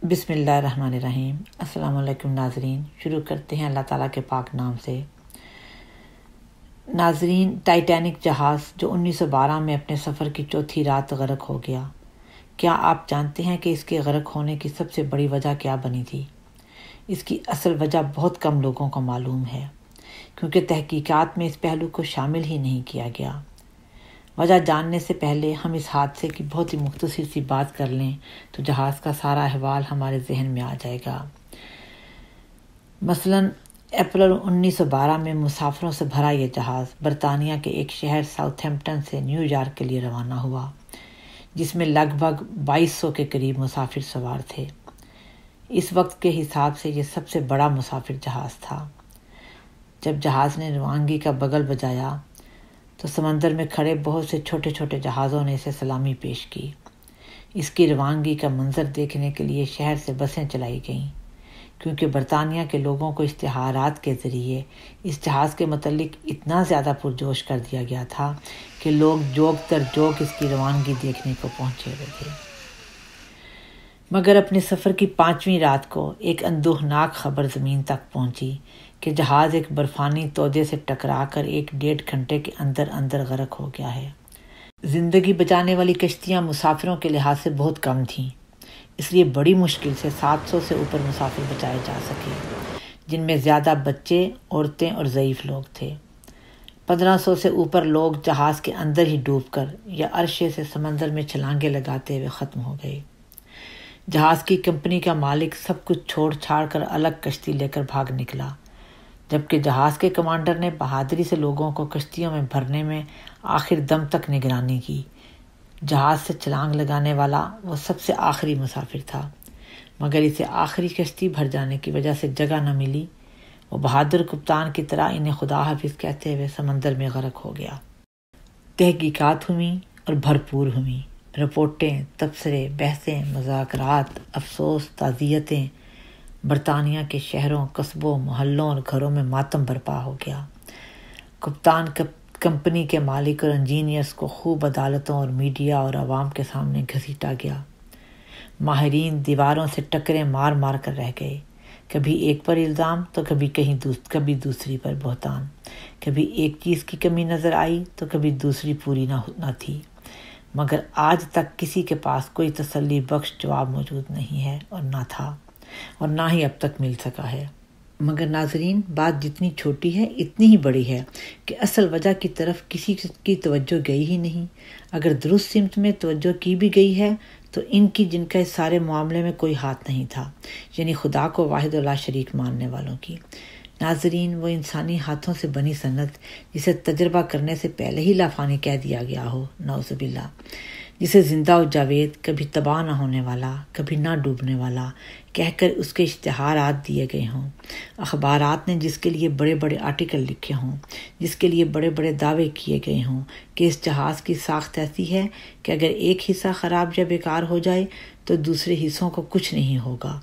بسم اللہ الرحمن الرحیم۔ السلام علیکم ناظرین، شروع کرتے ہیں اللہ تعالیٰ کے پاک نام سے۔ ناظرین، ٹائٹینک جہاز جو 1912 میں اپنے سفر کی چوتھی رات غرق ہو گیا، کیا آپ جانتے ہیں کہ اس کے غرق ہونے کی سب سے بڑی وجہ کیا بنی تھی؟ اس کی اصل وجہ بہت کم لوگوں کو معلوم ہے، کیونکہ تحقیقات میں اس پہلو کو شامل ہی نہیں کیا گیا۔ وجہ جاننے سے پہلے ہم اس حادثے کی بہت ہی مختصر سی بات کر لیں تو جہاز کا سارا احوال ہمارے ذہن میں آ جائے گا۔ مثلاً اپریل 1912 میں مسافروں سے بھرا یہ جہاز برطانیہ کے ایک شہر ساؤتھ ہیمپٹن سے نیو یارک کے لیے روانہ ہوا، جس میں لگ بھگ 2200 کے قریب مسافر سوار تھے۔ اس وقت کے حساب سے یہ سب سے بڑا مسافر جہاز تھا۔ جب جہاز نے روانگی کا بگل بجایا تو سمندر میں کھڑے بہت سے چھوٹے چھوٹے جہازوں نے اسے سلامی پیش کی۔ اس کی روانگی کا منظر دیکھنے کے لیے شہر سے بسیں چلائی گئیں، کیونکہ برطانیہ کے لوگوں کو اشتہارات کے ذریعے اس جہاز کے متعلق اتنا زیادہ پرجوش کر دیا گیا تھا کہ لوگ جوگ تر جوگ اس کی روانگی دیکھنے کو پہنچے ہوئے تھے۔ مگر اپنے سفر کی 5ویں رات کو ایک اندوہناک خبر زمین تک پہنچی کہ جہاز ایک برفانی تودے سے ٹکرا کر 1.5 گھنٹے کے اندر غرق ہو گیا ہے۔ زندگی بچانے والی کشتیاں مسافروں کے لحاظ سے بہت کم تھیں، اس لیے بڑی مشکل سے 700 سے اوپر مسافر بچائے جا سکے، جن میں زیادہ بچے، عورتیں اور ضعیف لوگ تھے۔ 1500 سے اوپر لوگ جہاز کے اندر ہی ڈوب کر یا عرشے سے سمندر میں چھلانگیں لگاتے ہوئے ختم ہو گئے۔ جہاز کی کمپنی کا مالک سب کچھ چھوڑ چھاڑ کر الگ کشتی لے کر بھاگ نکلا، جبکہ جہاز کے کمانڈر نے بہادری سے لوگوں کو کشتیوں میں بھرنے میں آخر دم تک نگرانی کی۔ جہاز سے چھلانگ لگانے والا وہ سب سے آخری مسافر تھا، مگر اسے آخری کشتی بھر جانے کی وجہ سے جگہ نہ ملی۔ وہ بہادر کپتان کی طرح انہیں خدا حافظ کہتے ہوئے سمندر میں غرق ہو گیا۔ تحقیقات ہوئیں اور بھرپور ہوئیں، رپورٹیں، تبصرے، بحثیں، مذاکرات، افسوس، تعزیتیں۔ برطانیہ کے شہروں، قصبوں، محلوں اور گھروں میں ماتم برپا ہو گیا۔ کپتان کمپنی کے مالک اور انجینئرز کو خوب عدالتوں اور میڈیا اور عوام کے سامنے گھسیٹا گیا۔ ماہرین دیواروں سے ٹکریں مار مار کر رہ گئے، کبھی ایک پر الزام تو کبھی دوسری پر بہتان، کبھی ایک چیز کی کمی نظر آئی تو کبھی دوسری پوری نہ تھی، مگر آج تک کسی کے پاس کوئی تسلی بخش جواب موجود نہیں ہے اور نہ تھا اور نہ ہی اب تک مل سکا ہے۔ مگر ناظرین، بات جتنی چھوٹی ہے اتنی ہی بڑی ہے کہ اصل وجہ کی طرف کسی کی توجہ گئی ہی نہیں۔ اگر درست سمت میں توجہ کی بھی گئی ہے تو ان کی جن کا اس سارے معاملے میں کوئی ہاتھ نہیں تھا، یعنی خدا کو واحد و لا شریک ماننے والوں کی۔ ناظرین، وہ انسانی ہاتھوں سے بنی صنعت جسے تجربہ کرنے سے پہلے ہی لافانی کہہ دیا گیا ہو، نعوذ باللہ، جسے زندہ و جاوید، کبھی تباہ نہ ہونے والا، کبھی نہ ڈوبنے والا کہہ کر اس کے اشتہارات دیے گئے ہوں، اخبارات نے جس کے لیے بڑے بڑے آرٹیکل لکھے ہوں، جس کے لیے بڑے بڑے دعوے کیے گئے ہوں کہ اس جہاز کی ساخت ایسی ہے کہ اگر ایک حصہ خراب یا بیکار ہو جائے تو دوسرے حصوں کو کچھ نہیں ہوگا۔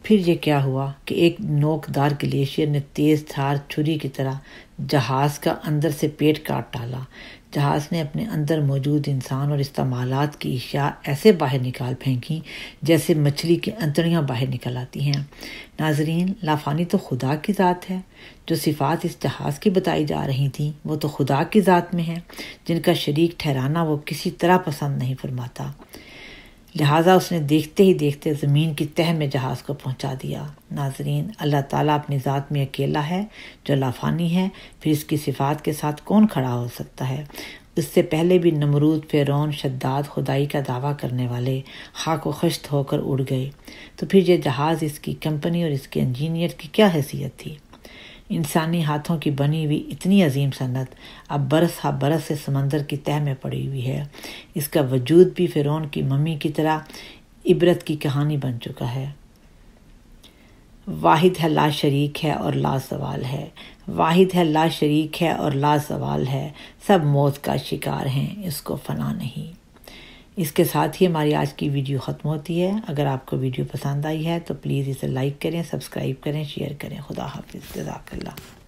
پھر یہ کیا ہوا کہ ایک نوکدار گلیشیئر نے تیز دھار چھری کی طرح جہاز کا اندر سے پیٹ کاٹ ڈالا۔ جہاز نے اپنے اندر موجود انسان اور استعمالات کی اشیاء ایسے باہر نکال پھینکیں جیسے مچھلی کی انتڑیاں باہر نکل آتی ہیں۔ ناظرین، لافانی تو خدا کی ذات ہے۔ جو صفات اس جہاز کی بتائی جا رہی تھیں وہ تو خدا کی ذات میں ہیں، جن کا شریک ٹھہرانا وہ کسی طرح پسند نہیں فرماتا۔ لہٰذا اس نے دیکھتے ہی دیکھتے زمین کی تہہ میں جہاز کو پہنچا دیا۔ ناظرین، اللہ تعالیٰ اپنی ذات میں اکیلا ہے جو لافانی ہے، پھر اس کی صفات کے ساتھ کون کھڑا ہو سکتا ہے؟ اس سے پہلے بھی نمرود، فرعون، شداد خدائی کا دعویٰ کرنے والے خاک و خشت ہو کر اڑ گئے، تو پھر یہ جہاز، اس کی کمپنی اور اس کے انجینئر کی کیا حیثیت تھی؟ انسانی ہاتھوں کی بنی ہوئی اتنی عظیم صنعت اب برس ہا برس سے سمندر کی تہہ میں پڑی ہوئی ہے۔ اس کا وجود بھی فرعون کی ممی کی طرح عبرت کی کہانی بن چکا ہے۔ واحد ہے، لا شریک ہے اور لا زوال ہے۔ واحد ہے، لا شریک ہے اور لا زوال ہے۔ سب موت کا شکار ہیں، اس کو فنا نہیں۔ اس کے ساتھ ہی ہماری آج کی ویڈیو ختم ہوتی ہے۔ اگر آپ کو ویڈیو پسند آئی ہے تو پلیز اسے لائک کریں، سبسکرائب کریں، شیئر کریں۔ خدا حافظ، جزاک اللہ۔